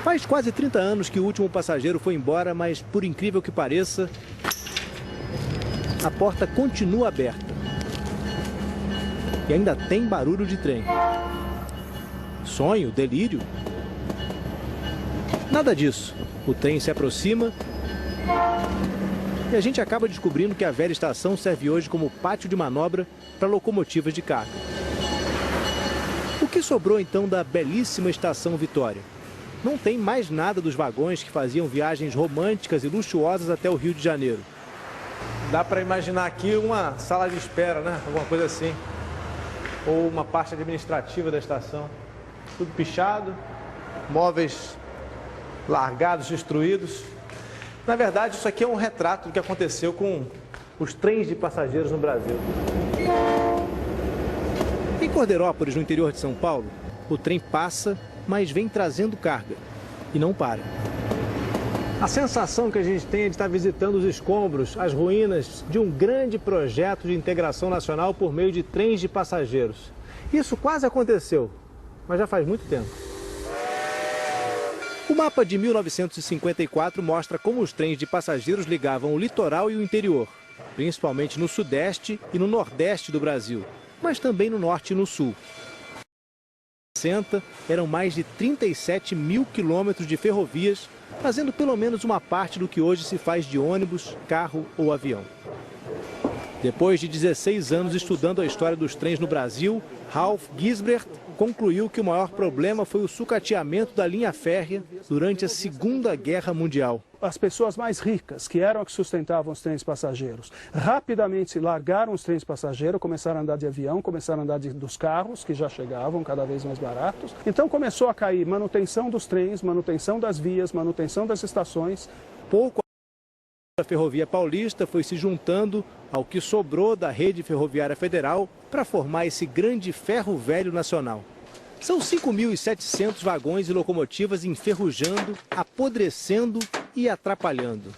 Faz quase 30 anos que o último passageiro foi embora, mas por incrível que pareça, a porta continua aberta. E ainda tem barulho de trem. Sonho? Delírio? Nada disso. O trem se aproxima e a gente acaba descobrindo que a velha estação serve hoje como pátio de manobra para locomotivas de carga. O que sobrou então da belíssima Estação Vitória? Não tem mais nada dos vagões que faziam viagens românticas e luxuosas até o Rio de Janeiro. Dá para imaginar aqui uma sala de espera, né? Alguma coisa assim. Ou uma parte administrativa da estação. Tudo pichado, móveis largados, destruídos. Na verdade, isso aqui é um retrato do que aconteceu com os trens de passageiros no Brasil. Em Corderópolis, no interior de São Paulo, o trem passa, mas vem trazendo carga e não para. A sensação que a gente tem é de estar visitando os escombros, as ruínas de um grande projeto de integração nacional por meio de trens de passageiros. Isso quase aconteceu, mas já faz muito tempo. O mapa de 1954 mostra como os trens de passageiros ligavam o litoral e o interior, principalmente no sudeste e no nordeste do Brasil, mas também no norte e no sul. Em 1960, eram mais de 37 mil quilômetros de ferrovias, fazendo pelo menos uma parte do que hoje se faz de ônibus, carro ou avião. Depois de 16 anos estudando a história dos trens no Brasil, Ralph Gisbert concluiu que o maior problema foi o sucateamento da linha férrea durante a Segunda Guerra Mundial. As pessoas mais ricas, que eram as que sustentavam os trens passageiros, rapidamente largaram os trens passageiros, começaram a andar de avião, começaram a andar dos carros, que já chegavam cada vez mais baratos. Então começou a cair manutenção dos trens, manutenção das vias, manutenção das estações. Pouco a Ferrovia Paulista foi se juntando ao que sobrou da rede ferroviária federal para formar esse grande ferro velho nacional. São 5.700 vagões e locomotivas enferrujando, apodrecendo e atrapalhando.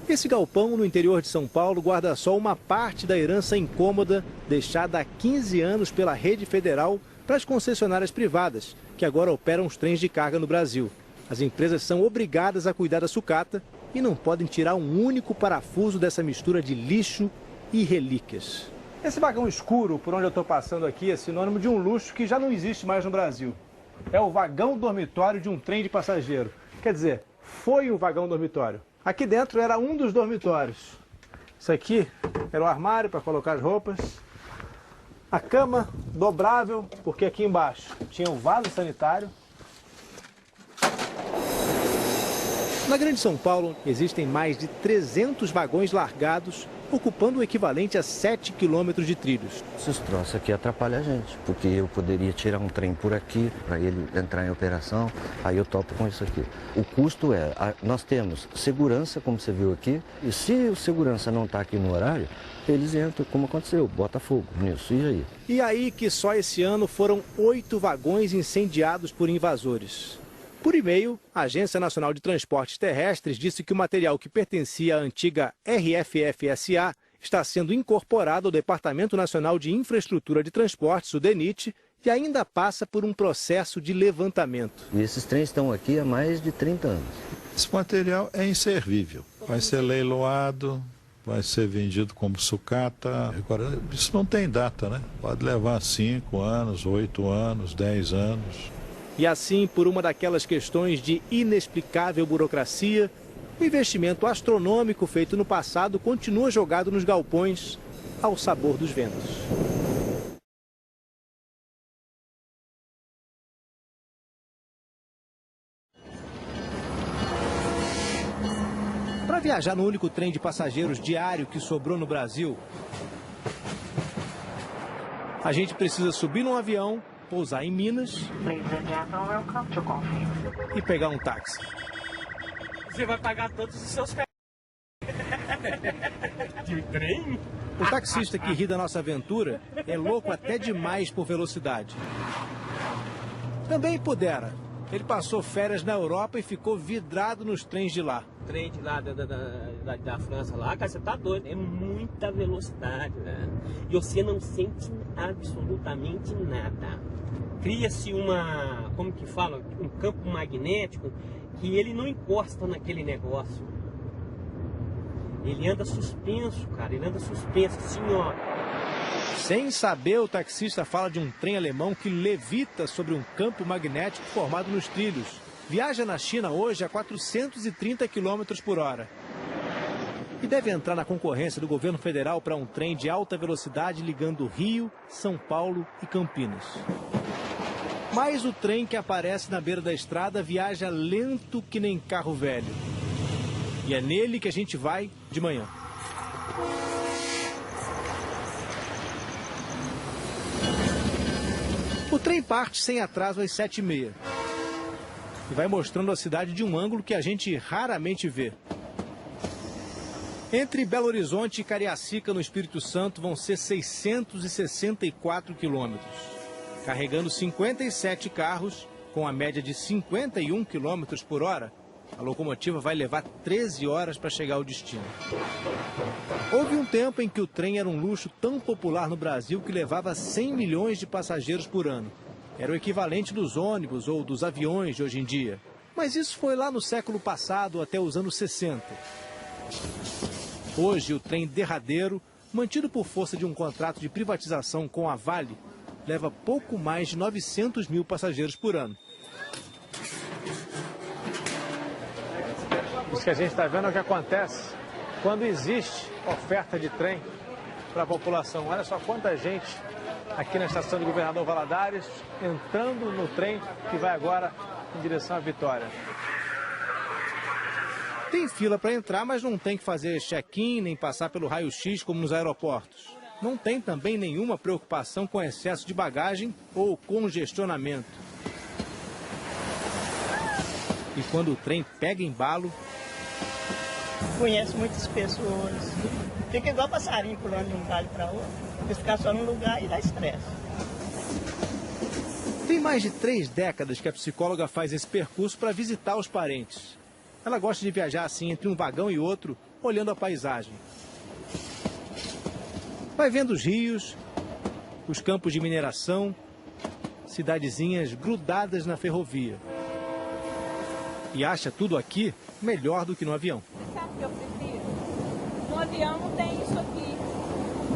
Esse galpão no interior de São Paulo guarda só uma parte da herança incômoda deixada há 15 anos pela rede federal para as concessionárias privadas, que agora operam os trens de carga no Brasil. As empresas são obrigadas a cuidar da sucata e não podem tirar um único parafuso dessa mistura de lixo e relíquias. Esse vagão escuro por onde eu estou passando aqui é sinônimo de um luxo que já não existe mais no Brasil. É o vagão dormitório de um trem de passageiro. Quer dizer, foi um vagão dormitório. Aqui dentro era um dos dormitórios. Isso aqui era o armário para colocar as roupas. A cama dobrável, porque aqui embaixo tinha um vaso sanitário. Na Grande São Paulo, existem mais de 300 vagões largados, ocupando o equivalente a 7 quilômetros de trilhos. Esses troços aqui atrapalham a gente, porque eu poderia tirar um trem por aqui, para ele entrar em operação, aí eu topo com isso aqui. O custo é, nós temos segurança, como você viu aqui, e se o segurança não está aqui no horário, eles entram, como aconteceu, bota fogo nisso, e aí? E aí que só esse ano foram 8 vagões incendiados por invasores. Por e-mail, a Agência Nacional de Transportes Terrestres disse que o material que pertencia à antiga RFF-SA está sendo incorporado ao Departamento Nacional de Infraestrutura de Transportes, o DENIT, e ainda passa por um processo de levantamento. E esses trens estão aqui há mais de 30 anos. Esse material é inservível, vai ser leiloado, vai ser vendido como sucata. Agora, isso não tem data, né? Pode levar 5 anos, 8 anos, 10 anos. E assim, por uma daquelas questões de inexplicável burocracia, o investimento astronômico feito no passado continua jogado nos galpões ao sabor dos ventos. Para viajar no único trem de passageiros diário que sobrou no Brasil, a gente precisa subir num avião, pousar em Minas e pegar um táxi. Você vai pagar todos os seus de trem? O taxista que ri da nossa aventura é louco até demais por velocidade. Também pudera. Ele passou férias na Europa e ficou vidrado nos trens de lá. O trem de lá da França lá, cara, você tá doido. É muita velocidade, né? E você não sente absolutamente nada. Cria-se como que fala, um campo magnético que ele não encosta naquele negócio. Ele anda suspenso, cara, ele anda suspenso, assim, ó. Sem saber, o taxista fala de um trem alemão que levita sobre um campo magnético formado nos trilhos. Viaja na China hoje a 430 km por hora. E deve entrar na concorrência do governo federal para um trem de alta velocidade ligando Rio, São Paulo e Campinas. Mas o trem que aparece na beira da estrada viaja lento que nem carro velho. E é nele que a gente vai de manhã. O trem parte sem atraso às 7h30. E vai mostrando a cidade de um ângulo que a gente raramente vê. Entre Belo Horizonte e Cariacica, no Espírito Santo, vão ser 664 quilômetros. Carregando 57 carros, com a média de 51 km por hora, a locomotiva vai levar 13 horas para chegar ao destino. Houve um tempo em que o trem era um luxo tão popular no Brasil que levava 100 milhões de passageiros por ano. Era o equivalente dos ônibus ou dos aviões de hoje em dia. Mas isso foi lá no século passado, até os anos 60. Hoje, o trem derradeiro, mantido por força de um contrato de privatização com a Vale, leva pouco mais de 900 mil passageiros por ano. Isso que a gente está vendo é o que acontece quando existe oferta de trem para a população. Olha só quanta gente aqui na estação de Governador Valadares entrando no trem que vai agora em direção à Vitória. Tem fila para entrar, mas não tem que fazer check-in nem passar pelo raio-x como nos aeroportos. Não tem também nenhuma preocupação com excesso de bagagem ou congestionamento. E quando o trem pega embalo... Conheço muitas pessoas. Fica igual passarinho pulando de um galho para outro. Porque ficar só num lugar e dá estresse. Tem mais de 3 décadas que a psicóloga faz esse percurso para visitar os parentes. Ela gosta de viajar assim entre um vagão e outro, olhando a paisagem. Vai vendo os rios, os campos de mineração, cidadezinhas grudadas na ferrovia. E acha tudo aqui melhor do que no avião. Sabe o que eu prefiro? No avião não tem isso aqui,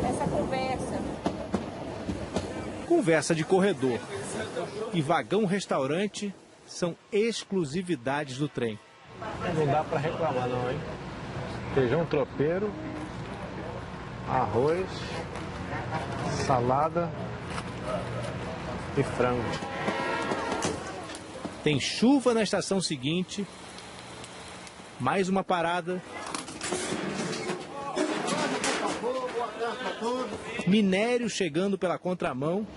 essa conversa. Conversa de corredor e vagão-restaurante são exclusividades do trem. Não dá para reclamar não, hein? Feijão tropeiro, arroz, salada e frango. Tem chuva na estação seguinte, mais uma parada, minério chegando pela contramão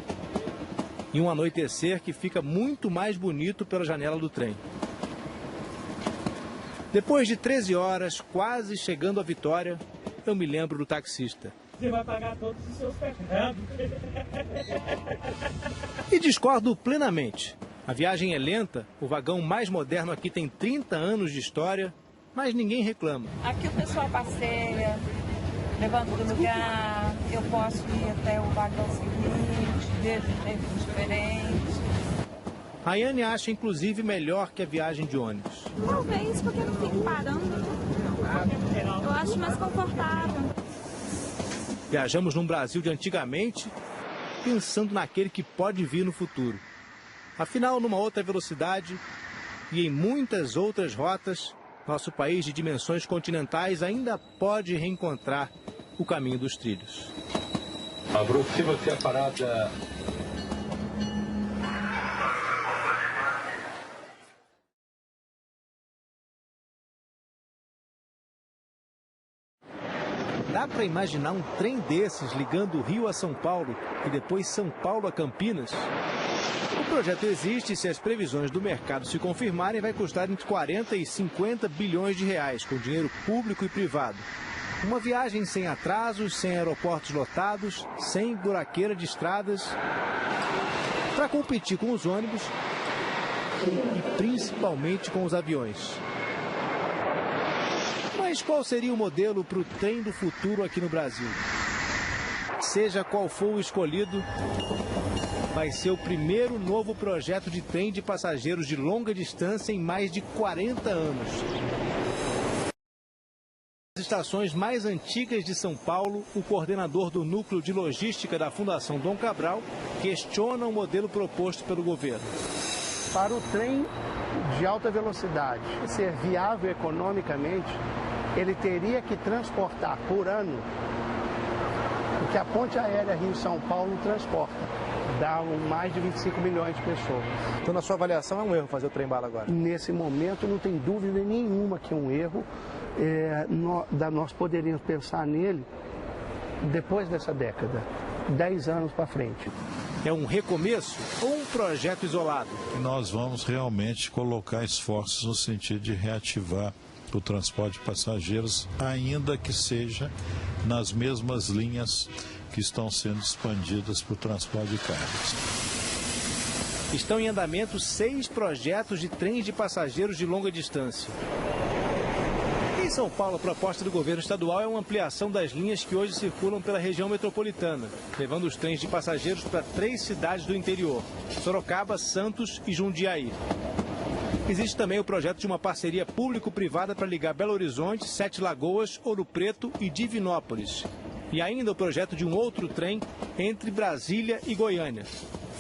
e um anoitecer que fica muito mais bonito pela janela do trem. Depois de 13 horas, quase chegando à Vitória, eu me lembro do taxista. Você vai pagar todos os seus pecados. E discordo plenamente. A viagem é lenta, o vagão mais moderno aqui tem 30 anos de história, mas ninguém reclama. Aqui o pessoal passeia, levanta do lugar, eu posso ir até o vagão seguinte, vejo tempos diferentes. Rayane acha, inclusive, melhor que a viagem de ônibus. Talvez porque não fique parando. Eu acho mais confortável. Viajamos num Brasil de antigamente, pensando naquele que pode vir no futuro. Afinal, numa outra velocidade e em muitas outras rotas, nosso país de dimensões continentais ainda pode reencontrar o caminho dos trilhos. Aproxima-se a parada. Dá para imaginar um trem desses ligando o Rio a São Paulo e depois São Paulo a Campinas? O projeto existe e, se as previsões do mercado se confirmarem, vai custar entre 40 e 50 bilhões de reais, com dinheiro público e privado. Uma viagem sem atrasos, sem aeroportos lotados, sem buraqueira de estradas, para competir com os ônibus e principalmente com os aviões. Mas qual seria o modelo para o trem do futuro aqui no Brasil? Seja qual for o escolhido, Vai ser o primeiro novo projeto de trem de passageiros de longa distância em mais de 40 anos. Nas estações mais antigas de São Paulo, o coordenador do Núcleo de Logística da Fundação Dom Cabral questiona o modelo proposto pelo governo. Para o trem de alta velocidade ser viável economicamente, ele teria que transportar por ano o que a ponte aérea Rio-São Paulo transporta. Dá mais de 25 milhões de pessoas. Então, na sua avaliação, é um erro fazer o trem-bala agora? Nesse momento, não tem dúvida nenhuma que é um erro. Nós poderíamos pensar nele depois dessa década, 10 anos para frente. É um recomeço ou um projeto isolado? Nós vamos realmente colocar esforços no sentido de reativar o transporte de passageiros, ainda que seja nas mesmas linhas que estão sendo expandidas para o transporte de cargas. Estão em andamento 6 projetos de trens de passageiros de longa distância. Em São Paulo, a proposta do governo estadual é uma ampliação das linhas que hoje circulam pela região metropolitana, levando os trens de passageiros para 3 cidades do interior: Sorocaba, Santos e Jundiaí. Existe também o projeto de uma parceria público-privada para ligar Belo Horizonte, Sete Lagoas, Ouro Preto e Divinópolis. E ainda o projeto de um outro trem entre Brasília e Goiânia.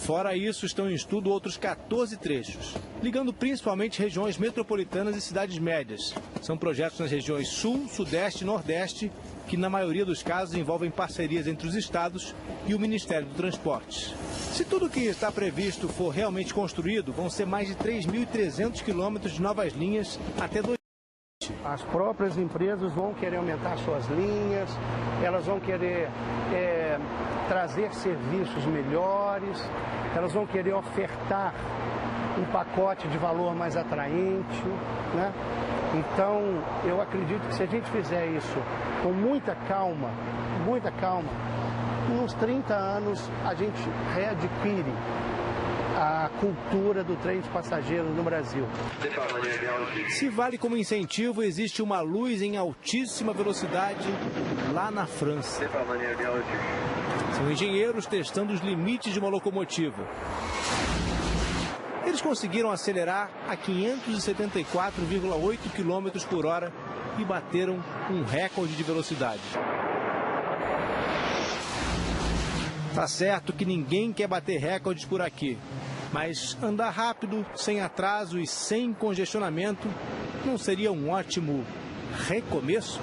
Fora isso, estão em estudo outros 14 trechos, ligando principalmente regiões metropolitanas e cidades médias. São projetos nas regiões Sul, Sudeste e Nordeste, que na maioria dos casos envolvem parcerias entre os estados e o Ministério do Transportes. Se tudo o que está previsto for realmente construído, vão ser mais de 3.300 quilômetros de novas linhas até 2020. As próprias empresas vão querer aumentar suas linhas, elas vão querer trazer serviços melhores, elas vão querer ofertar um pacote de valor mais atraente, né? Então, eu acredito que se a gente fizer isso com muita calma, em uns 30 anos a gente readquire a cultura do trem de passageiros no Brasil. Se vale como incentivo, existe uma luz em altíssima velocidade lá na França. São engenheiros testando os limites de uma locomotiva. Eles conseguiram acelerar a 574,8 km por hora e bateram um recorde de velocidade. Tá certo que ninguém quer bater recordes por aqui, mas andar rápido, sem atraso e sem congestionamento não seria um ótimo recomeço?